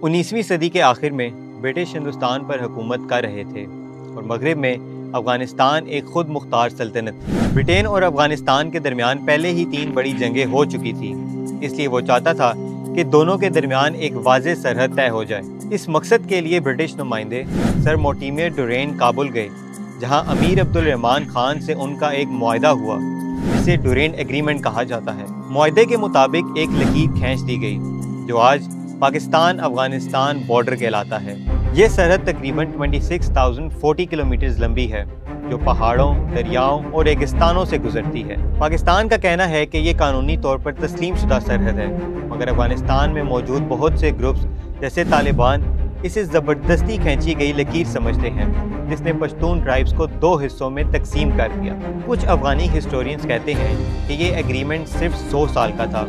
19वीं सदी के आखिर में ब्रिटिश हिंदुस्तान पर हुकूमत कर रहे थे और मगरिब में अफ़गानिस्तान एक खुद मुख्तार सल्तनत थी। ब्रिटेन और अफ़गानिस्तान के दरमियान पहले ही 3 बड़ी जंगें हो चुकी थी, इसलिए वो चाहता था कि दोनों के दरमियान एक वाज़ेह सरहद तय हो जाए। इस मकसद के लिए ब्रिटिश नुमाइंदे सर मोर्टिमर डुरेन काबुल गए, जहाँ अमीर अब्दुल रहमान खान से उनका एक मुआहदा हुआ जिसे डुरेन एग्रीमेंट कहा जाता है। मुआहदे के मुताबिक एक लकीर खींच दी गई जो आज पाकिस्तान अफगानिस्तान बॉर्डर कहलाता है। ये सरहद तकरीबन 26,040 किलोमीटर लंबी है जो पहाड़ों, दरियाओं और रेगिस्तानों से गुजरती है। पाकिस्तान का कहना है कि ये कानूनी तौर पर तस्लीम शुदा सरहद है, मगर अफगानिस्तान में मौजूद बहुत से ग्रुप्स जैसे तालिबान इसे ज़बरदस्ती खींची गई लकीर समझते हैं, जिसने पश्तून ट्राइब्स को 2 हिस्सों में तकसीम कर दिया। कुछ अफगानी हिस्टोरियंस कहते हैं कि ये एग्रीमेंट सिर्फ 100 साल का था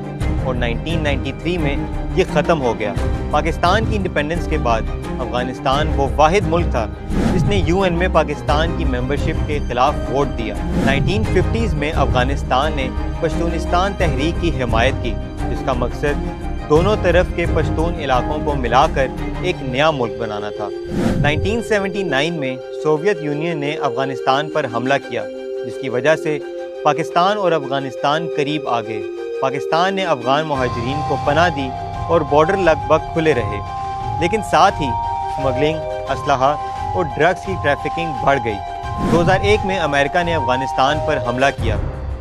और 1993 में ये ख़त्म हो गया। पाकिस्तान की इंडिपेंडेंस के बाद अफगानिस्तान वो वाहिद मुल्क था जिसने यूएन में पाकिस्तान की मेंबरशिप के खिलाफ वोट दिया। 1950s में अफगानिस्तान ने पश्तूनिस्तान तहरीक की हिमायत की, जिसका मकसद दोनों तरफ के पश्तून इलाकों को मिलाकर एक नया मुल्क बनाना था। 1979 में सोवियत यूनियन ने अफगानिस्तान पर हमला किया, जिसकी वजह से पाकिस्तान और अफगानिस्तान करीब आ गए। पाकिस्तान ने अफगान मुहाजिरीन को पनाह दी और बॉर्डर लगभग खुले रहे, लेकिन साथ ही स्मगलिंग, असलहा और ड्रग्स की ट्रैफिकिंग बढ़ गई। 2001 में अमेरिका ने अफगानिस्तान पर हमला किया,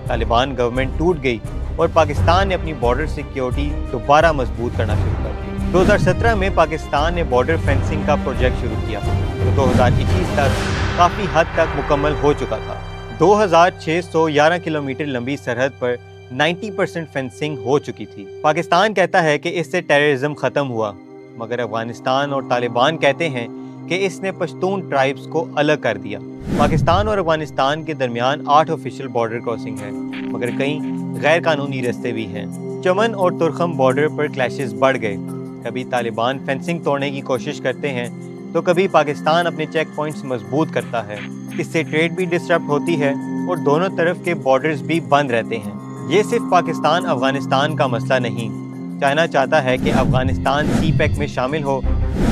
तालिबान गवर्नमेंट टूट गई और पाकिस्तान ने अपनी बॉर्डर सिक्योरिटी दोबारा मजबूत करना शुरू कर दी। 2017 में पाकिस्तान ने बॉर्डर फेंसिंग का प्रोजेक्ट शुरू किया जो 2021 तक काफ़ी हद तक मुकम्मल हो चुका था। 2611 किलोमीटर लंबी सरहद पर 90% फेंसिंग हो चुकी थी। पाकिस्तान कहता है कि इससे टेररिज्म ख़त्म हुआ, मगर अफगानिस्तान और तालिबान कहते हैं कि इसने पश्तून ट्राइब्स को अलग कर दिया। पाकिस्तान और अफगानिस्तान के दरमियान 8 ऑफिशियल बॉर्डर क्रॉसिंग है, मगर कई गैर कानूनी रास्ते भी हैं। चमन और तुरखम बॉर्डर पर क्लैशेस बढ़ गए। कभी तालिबान फेंसिंग तोड़ने की कोशिश करते हैं तो कभी पाकिस्तान अपने चेक पॉइंट्स मजबूत करता है। इससे ट्रेड भी डिस्टर्ब होती है और दोनों तरफ के बॉर्डर्स भी बंद रहते हैं। ये सिर्फ पाकिस्तान अफगानिस्तान का मसला नहीं। चाइना चाहता है कि अफगानिस्तान CPEC में शामिल हो,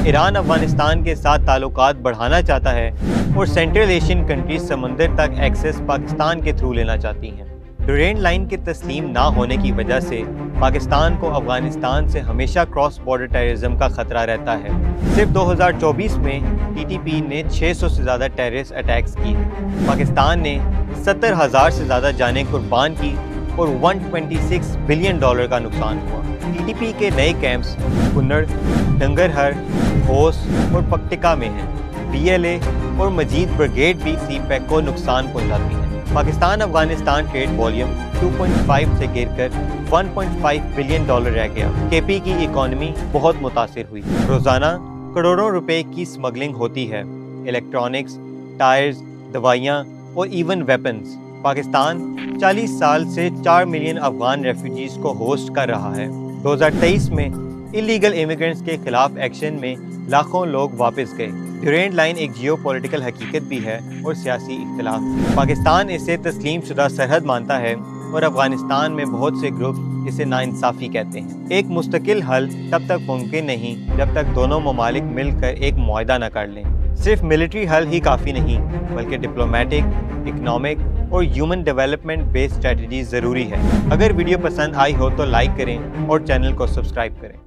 ईरान अफगानिस्तान के साथ ताल्लुकात बढ़ाना चाहता है और सेंट्रल एशियन कंट्रीज समंदर तक एक्सेस पाकिस्तान के थ्रू लेना चाहती हैं। डुरेन लाइन के तस्लीम ना होने की वजह से पाकिस्तान को अफगानिस्तान से हमेशा क्रॉस बॉर्डर टेररिज्म का खतरा रहता है। सिर्फ 2024 में TTP ने 600 से ज़्यादा टेररिस्ट अटैक्स किए। पाकिस्तान ने 70,000 से ज़्यादा जानें कुर्बान की और $126 बिलियन का नुकसान हुआ। TTP के नए कैंप्स कुन्नड़, डंगरहर, होस और पक्टिका में हैं। BLA और मजीद ब्रिगेड भी CPEC को नुकसान पहुंचाती हैं। पाकिस्तान अफगानिस्तान ट्रेड वॉल्यूम 2.5 से गिरकर $1.5 बिलियन रह गया। KP की इकॉनमी बहुत मुतासिर हुई। रोज़ाना करोड़ों रुपए की स्मगलिंग होती है, इलेक्ट्रॉनिक्स, टायर्स, दवाइयाँ और इवन वेपन्स। पाकिस्तान 40 साल से 4 मिलियन अफगान रेफ्यूजीज़ को होस्ट कर रहा है। 2023 में इलीगल इमिग्रेंट्स के खिलाफ एक्शन में लाखों लोग वापस गए। डुरेन लाइन एक जियोपॉलिटिकल हकीकत भी है और सियासी इख्तिलाफ। पाकिस्तान इसे तस्लीम शुदा सरहद मानता है और अफगानिस्तान में बहुत से ग्रुप इसे नाइंसाफ़ी कहते हैं। एक मुस्तकिल हल तब तक मुमकिन नहीं जब तक दोनों ममालिक मिलकर एक मुआहदा न कर लें। सिर्फ मिलिट्री हल ही काफ़ी नहीं, बल्कि डिप्लोमेटिक, इकनॉमिक और ह्यूमन डेवलपमेंट बेस्ड स्ट्रेटजी ज़रूरी है। अगर वीडियो पसंद आई हो तो लाइक करें और चैनल को सब्सक्राइब करें।